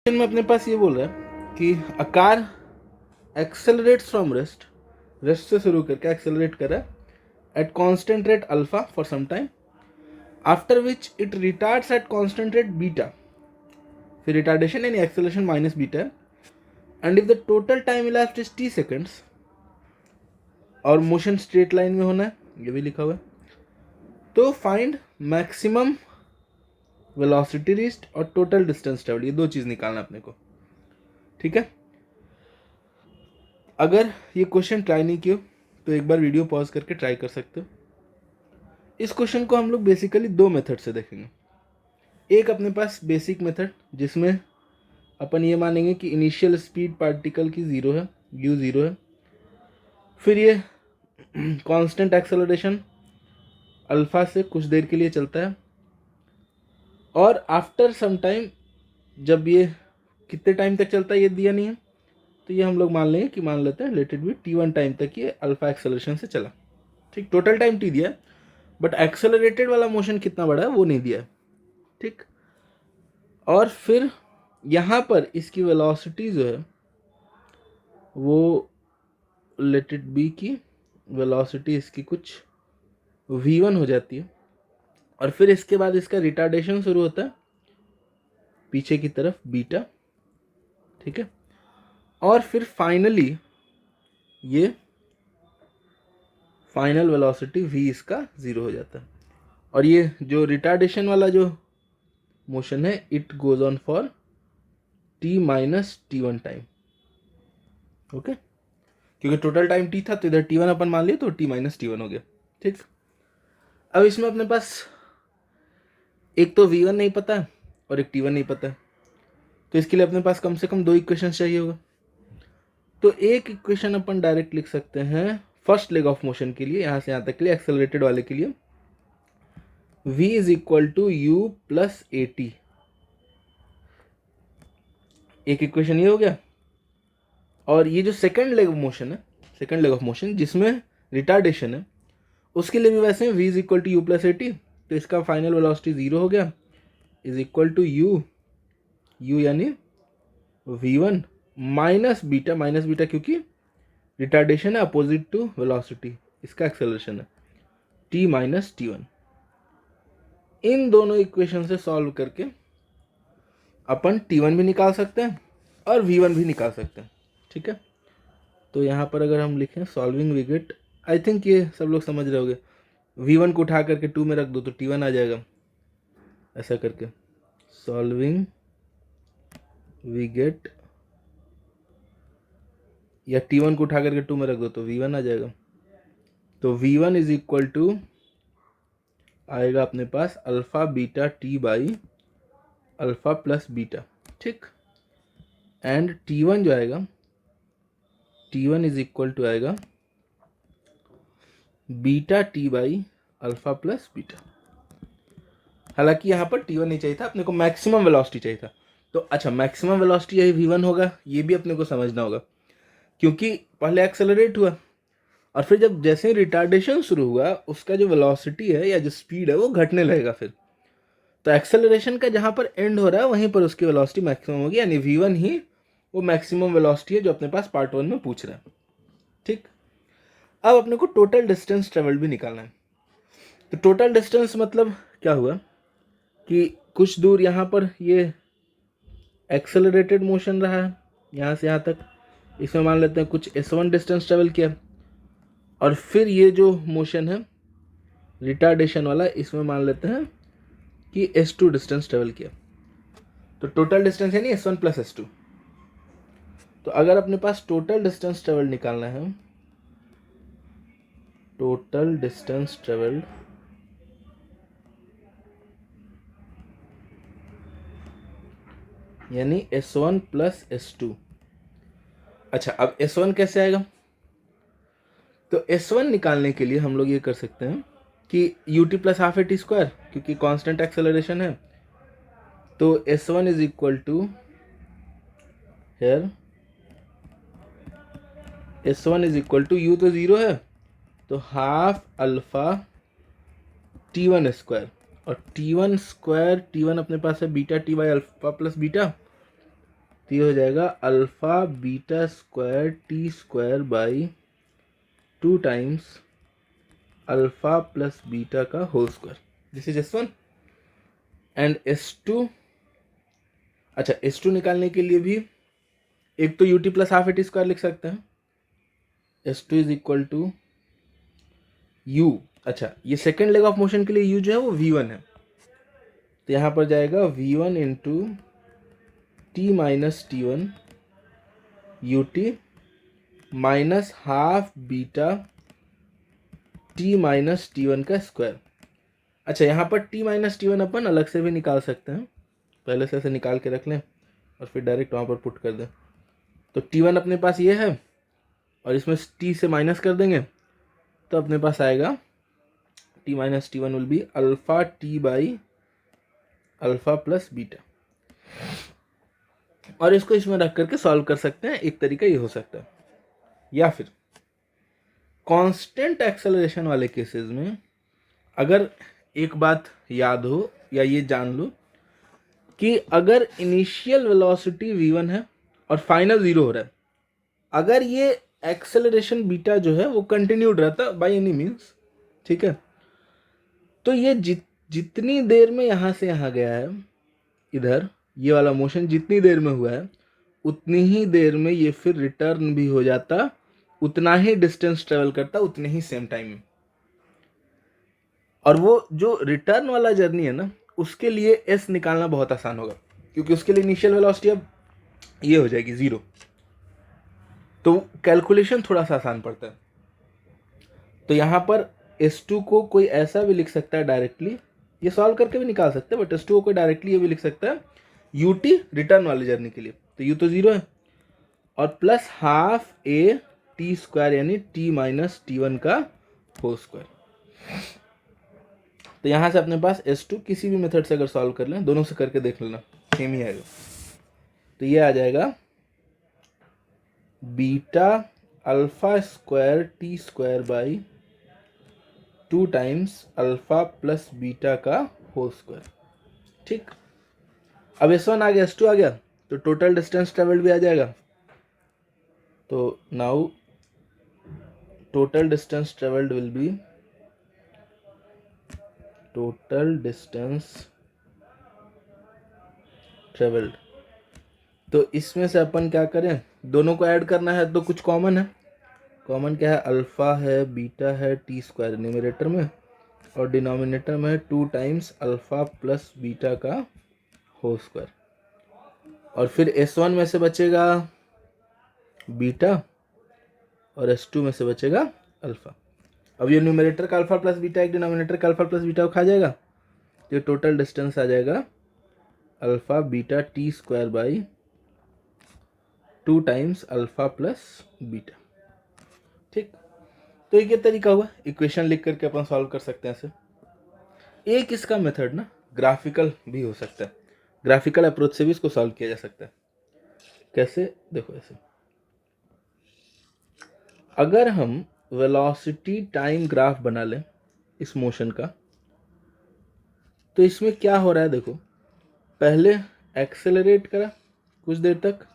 में अपने पास ये बोल रहा है कि a car accelerates from rest से शुरू करके एक्सेलरेट कर रहा है at constant rate alpha for some time, after which it retards at constant rate beta, फिर रिटार्डेशन यानी एक्सेलरेशन माइनस बीटा है, and if the total time elapsed is t seconds, और मोशन स्ट्रेट लाइन में होना है, ये भी लिखा हुआ है, तो फाइंड मैक्सिमम वेलोसिटी रीच्ड और टोटल डिस्टेंस ट्रेवल, ये दो चीज निकालना अपने को। ठीक है, अगर ये क्वेश्चन ट्राई नहीं किया तो एक बार वीडियो पॉज करके ट्राई कर सकते हो। इस क्वेश्चन को हम लोग बेसिकली दो मेथड से देखेंगे। एक अपने पास बेसिक मेथड जिसमें अपन ये मानेंगे कि इनिशियल स्पीड पार्टिकल की ज़ीरो है, u ज़ीरो है, फिर ये कांस्टेंट एक्सेलरेशन अल्फा से कुछ देर के लिए चलता है, और आफ्टर सम टाइम जब ये कितने टाइम तक चलता है ये दिया नहीं है, तो ये हम लोग मान लेंगे कि मान लेते हैं let it be t1 time तक ये अल्फा एक्सेलरेशन से चला। ठीक, टोटल टाइम t दिया है, बट एक्सेलरेटेड वाला मोशन कितना बड़ा है वो नहीं दिया है। ठीक, और फिर यहाँ पर इसकी वेलोसिटी जो है वो लेट इट बी की वेलोसिटी इसकी कुछ v1 हो जाती है, और फिर इसके बाद इसका रिटार्डेशन शुरू होता है पीछे की तरफ बीटा। ठीक है, और फिर फाइनली ये फाइनल वेलोसिटी v इसका ज़ीरो हो जाता है, और ये जो रिटार्डेशन वाला जो मोशन है it goes on for t minus t1 time. Okay, क्योंकि टोटल टाइम t था तो इधर t1 अपन मान लिए तो t माइनस t1 हो गया। ठीक, अब इसमें अपने पास एक तो v1 नहीं पता है और एक t1 नहीं पता है, तो इसके लिए अपने पास कम से कम दो इक्वेशन चाहिए होगा। तो एक इक्वेशन अपन डायरेक्ट लिख सकते हैं फर्स्ट लेग ऑफ मोशन के लिए, यहां से यहां तक के लिए एक्सेलरेटेड वाले के लिए, v is equal to u plus a t. एक इक्वेशन ये हो गया, और ये जो सेकंड लेग ऑफ मोशन है, सेकंड लेग ऑफ मोशन जिसमें रिटार्डेशन है, उसके लिए भी वैसे v is equal to u plus a t, तो इसका फाइनल वेलोसिटी ज़ीरो हो गया, इज इक्वल टू यू यानी v1 माइनस बीटा क्योंकि रिटार्डेशन है अपोजिट टू वेलोसिटी, इसका एक्सेलरेशन है t माइनस t1। इन दोनों इक्वेशन से सॉल्व करके अपन t1 भी निकाल सकते हैं और v1 भी निकाल सकते हैं। ठीक है, तो यहाँ पर अगर हम लिखें solving we get, I think ये सब लोग समझ रहे होंगे, v1 को उठा करके 2 में रख दो तो t1 आ जाएगा, ऐसा करके सॉल्विंग वी गेट, या t1 को उठा करके 2 में रख दो तो v1 आ जाएगा। तो v1 इज इक्वल टू आएगा अपने पास alpha beta t by alpha plus beta. ठीक, एंड t1 जो आएगा, t1 इज इक्वल टू आएगा beta t by alpha plus beta. हालांकि यहाँ पर t1 नहीं चाहिए था, अपने को मैक्सिमम वेलोसिटी चाहिए था। तो अच्छा, मैक्सिमम वेलोसिटी यही v1 होगा, ये भी अपने को समझना होगा, क्योंकि पहले एक्सेलरेट हुआ और फिर जब जैसे ही रिटार्डेशन शुरू हुआ उसका जो वेलोसिटी है या जो स्पीड है वो घटने लगेगा। फिर तो एक्सेलरेशन का जहाँ पर एंड हो रहा है वहीं पर उसकी वेलोसिटी मैक्सिमम होगी, यानी v1 ही वो मैक्सिमम वेलोसिटी है जो अपने पास पार्ट 1 में पूछ रहा है। ठीक, अब अपने को टोटल डिस्टेंस ट्रेवल भी निकालना है। तो टोटल डिस्टेंस मतलब क्या हुआ कि कुछ दूर यहाँ पर ये एक्सेलरेटेड मोशन रहा है यहाँ से यहाँ तक, इसमें मान लेते हैं कुछ s1 डिस्टेंस ट्रेवल किया, और फिर ये जो मोशन है रिटार्डेशन वाला इसमें मान लेते हैं कि s2 डिस्टेंस ट्रेवल किया। तो टोटल डिस्टेंस यानी s1 प्लस s2। तो अगर अपने पास टोटल डिस्टेंस ट्रेवल निकालना है, टोटल डिस्टेंस ट्रेवल यानी s1 प्लस s2। अच्छा, अब s1 कैसे आएगा? तो s1 निकालने के लिए हम लोग ये कर सकते हैं कि ut plus half a t square, क्योंकि कांस्टेंट एक्सेलरेशन है, तो s1 is equal to here s1 is equal to u तो ज़ीरो है तो हाफ अल्फा t1 स्क्वायर, और t1 स्क्वायर, t1 अपने पास है beta t by alpha plus beta, तो ये हो जाएगा alpha beta square T square by 2 times alpha plus beta का whole square. This is S1 and S2। अच्छा, S2 निकालने के लिए भी एक तो ut plus half eighty square लिख सकते हैं। S2 is equal to u। अच्छा, ये सेकेंड लेग ऑफ मोशन के लिए u जो है वो v1 है, तो यहाँ पर जाएगा v1 into T minus T1 ut minus half beta t minus T1 का स्क्वायर। अच्छा, यहाँ पर t माइनस T1 अपन अलग से भी निकाल सकते हैं, पहले से ऐसे निकाल के रख लें और फिर डायरेक्ट वहाँ पर पुट कर दें। तो T1 अपने पास ये है और इसमें t से माइनस कर देंगे तो अपने पास आएगा t minus T1 will be alpha t by alpha plus beta. और इसको इसमें रख करके सॉल्व कर सकते हैं, एक तरीका ये हो सकता है। या फिर कांस्टेंट एक्सेलरेशन वाले केसेस में अगर एक बात याद हो या ये जान लो कि अगर इनिशियल वेलोसिटी v1 है और फाइनल 0 हो रहा है, अगर ये एक्सेलरेशन बीटा जो है वो कंटिन्यूड रहता बाय एनी मीन्स, ठीक है, तो ये जितनी देर में यहाँ से यहाँ गया है, इधर ये वाला मोशन जितनी देर में हुआ है उतनी ही देर में ये फिर रिटर्न भी हो जाता, उतना ही डिस्टेंस ट्रेवल करता, उतने ही सेम टाइम में। और वो जो रिटर्न वाला जर्नी है ना, उसके लिए एस निकालना बहुत आसान होगा, क्योंकि उसके लिए इनिशियल वेलोसिटी अब ये हो जाएगी 0, तो कैलकुलेशन थोड़ा सा आसान पड़ता है। तो यहाँ पर S2 को कोई ऐसा भी लिख सकता है डायरेक्टली, ये सॉल्व करके भी निकाल सकते हैं, बट S2 को कोई डायरेक्टली ये भी लिख सकता है ut रिटर्न वाली जर्नी के लिए, तो u तो 0 है और plus half a T square यानी t माइनस T1 का होल स्क्वायर। तो यहाँ से अपने पास S2 किसी भी मेथड से अगर सॉल्व कर लें, दोनों से करके देख लेना सेम ही आएगा। तो ये आ जाएगा beta alpha square T square by 2 times alpha plus beta का होल स्क्वायर। ठीक, अब S1 आ गया, S2 आ गया, तो टोटल डिस्टेंस ट्रेवल्ड भी आ जाएगा। तो now total distance travelled will be total distance travelled. तो इसमें से अपन क्या करें, दोनों को ऐड करना है, तो कुछ कॉमन है। कॉमन क्या है, अल्फा है, बीटा है, टी स्क्वायर न्यूमरेटर में और डिनोमिनेटर में 2 टाइम्स अल्फा प्लस बीटा का होल स्क्वायर। और फिर S1 में से बचेगा बीटा और S2 में से बचेगा अल्फा। अब ये न्यूमरेटर का अल्फा प्लस बीटा एक डिनोमिनेटर का अल्फा प्लस बीटा को खा जाएगा, तो टोटल डिस्टेंस आ जाएगा alpha beta T square by 2 times alpha plus beta. ठीक, तो एक ये तरीका हुआ, इक्वेशन लिख करके अपन सॉल्व कर सकते हैं ऐसे। एक इसका मेथड ना ग्राफिकल भी हो सकता है, ग्राफिकल अप्रोच से भी इसको सॉल्व किया जा सकता है। कैसे, देखो ऐसे, अगर हम वेलोसिटी टाइम ग्राफ बना लें इस मोशन का, तो इसमें क्या हो रहा है, देखो पहले एक्सेलरेट करा कुछ देर तक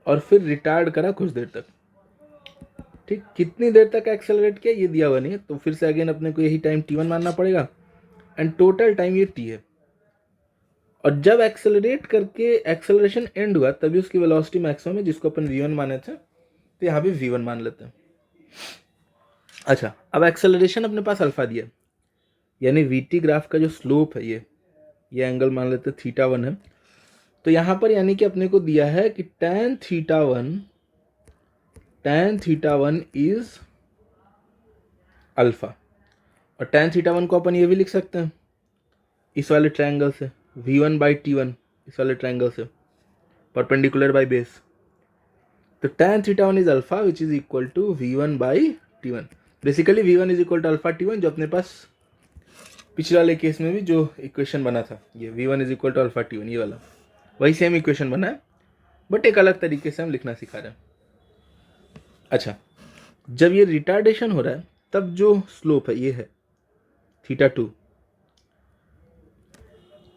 और फिर रिटार्ड करा कुछ देर तक। ठीक, कितनी देर तक एक्सेलरेट किया ये दिया हुआ नहीं है, तो फिर से अगेन अपने को यही टाइम T1 मानना पड़ेगा एंड टोटल टाइम ये T है। और जब एक्सेलरेट करके एक्सेलरेशन एंड हुआ तभी उसकी वेलोसिटी मैक्सिमम है, जिसको अपन v1 माने थे, तो यहाँ भी v1 मान लेते हैं। अच्छा, अब एक्सेलरेशन अपने पास अल्फा दिया, यानी vt ग्राफ का जो स्लोप है ये एंगल मान लेते हैं θ1 है। तो यहाँ पर यानी कि अपने को दिया है कि tan θ1 इज अल्फा। और tan θ1 को अपन ये भी लिख सकते हैं इस वाले ट्रायंगल से, v1 बाई T1 इस वाले ट्रायंगल से परपेंडिकुलर बाई बेस। तो tan θ1 is alpha which is equal to v1 by T1। Basically v1 is equal to alpha T1, जो अपने पास पिछले वाले केस में भी जो इक्वेशन बना था, ये v1 is equal to alpha T1, ये वाला वही सेम इक्वेशन बना है, बट एक अलग तरीके से हम लिखना सिखा रहे हैं। अच्छा, जब ये रिटार्डेशन हो रहा है तब जो स्लोप है ये है θ2।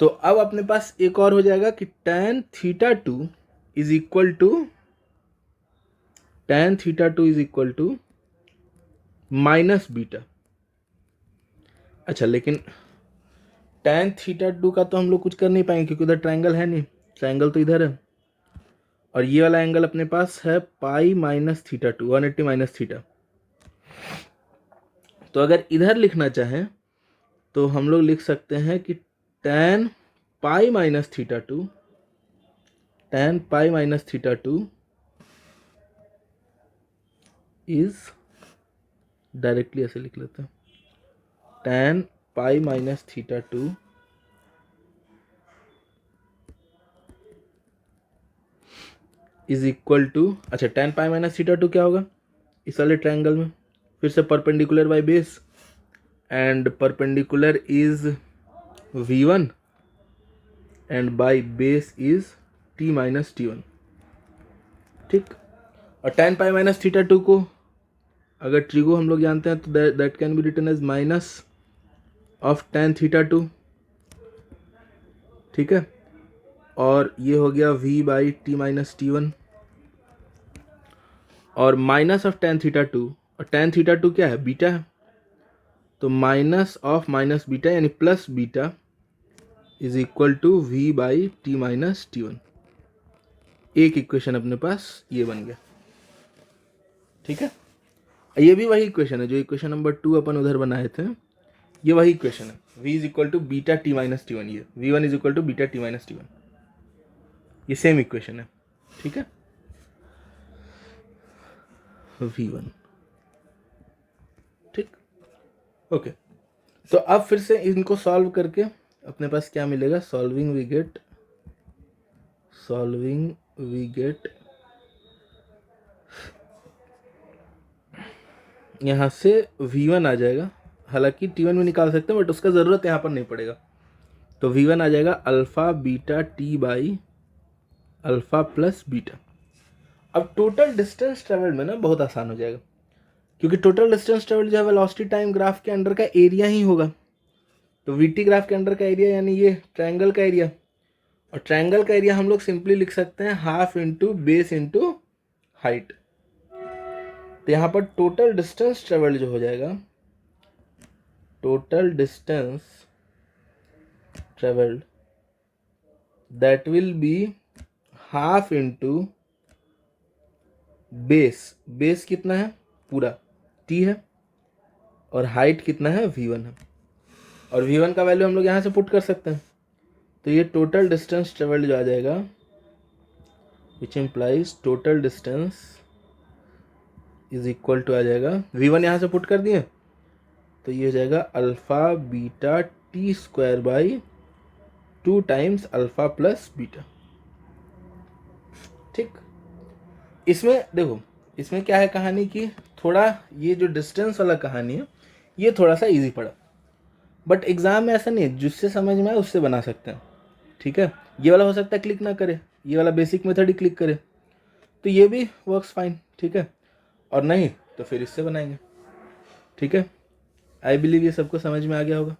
तो अब अपने पास एक और हो जाएगा कि tan θ2 is equal to tan theta two is equal to minus beta. अच्छा, लेकिन tan थीटा टू का तो हम लोग कुछ कर नहीं पाएंगे क्योंकि उधर ट्रायंगल है नहीं, ट्रायंगल तो इधर है, और ये वाला एंगल अपने पास है पाई minus theta to, 180 minus theta. तो अगर इधर लिखना चाहें तो हम लोग लिख सकते हैं कि tan pi minus theta two, tan pi minus theta two is, directly ऐसे लिख लेते हैं, tan pi minus theta two is equal to, अच्छा tan pi minus theta two क्या होगा इस वाले ट्रायंगल में, फिर से perpendicular by base, and perpendicular is v1 and by base is t minus t1। ठीक, और tan pi minus theta two को अगर ट्रिगो हम लोग जानते हैं तो that can be written as minus of tan theta two. ठीक है, और ये हो गया v by T minus t1, और minus of tan theta two, और tan थीटा टू क्या है, बीटा है, तो माइनस ऑफ माइनस बीटा यानी plus beta is equal to v by T minus t1। एक इक्वेशन अपने पास ये बन गया। ठीक है, ये भी वही इक्वेशन है जो इक्वेशन नंबर 2 अपन उधर बनाए थे, ये वही इक्वेशन है, v is equal to beta T minus t1, ये v1 is equal to beta T minus t1, ये सेम इक्वेशन है। ठीक है, v1। ठीक, ओके, तो अब फिर से इनको सॉल्व करके अपने पास क्या मिलेगा, सॉल्विंग वी गेट यहाँ से v1 आ जाएगा, हालांकि t1 में निकाल सकते हैं बट उसका ज़रूरत यहाँ पर नहीं पड़ेगा, तो v1 आ जाएगा alpha beta t by alpha plus beta. अब टोटल डिस्टेंस ट्रेवल्ड में ना बहुत आसान हो जाएगा, क्योंकि टोटल डिस्टेंस ट्रेवल्ड जो है वेलोसिटी टाइम ग्राफ के अंडर का एरिया ही होगा, तो वीटी ग्राफ के अंडर का एरिया यानी ये ट्रायंगल का एरिया, और ट्रायंगल का एरिया हम लोग सिंपली लिख सकते हैं half into base into height. तो यहाँ पर टोटल डिस्टेंस ट्रेवल्ड जो हो जाएगा, total distance travelled that will be half into base कितना है पूरा t है, और हाइट कितना है v1 है, और v1 का वैल्यू हम लोग यहाँ से पुट कर सकते हैं, तो ये टोटल डिस्टेंस ट्रेवल्ड जो आ जाएगा which implies total distance is equal to आ जाएगा, v1 यहाँ से पुट कर दिए तो ये हो जाएगा alpha beta T square by 2 times alpha plus beta. ठीक, इसमें देखो, इसमें क्या है कहानी की, थोड़ा ये जो डिस्टेंस वाला कहानी है ये थोड़ा सा इजी पड़ा, बट एग्जाम में ऐसा नहीं है, जिससे समझ में आए उससे बना सकते हैं। ठीक है, ये वाला हो सकता है क्लिक ना करे, ये वाला बेसिक मेथड ही क्लिक करे, तो ये भी वर्क्स फाइन। ठीक है, और नहीं तो फिर इससे बनाएंगे। ठीक है, आई बिलीव ये सबको समझ में आ गया होगा।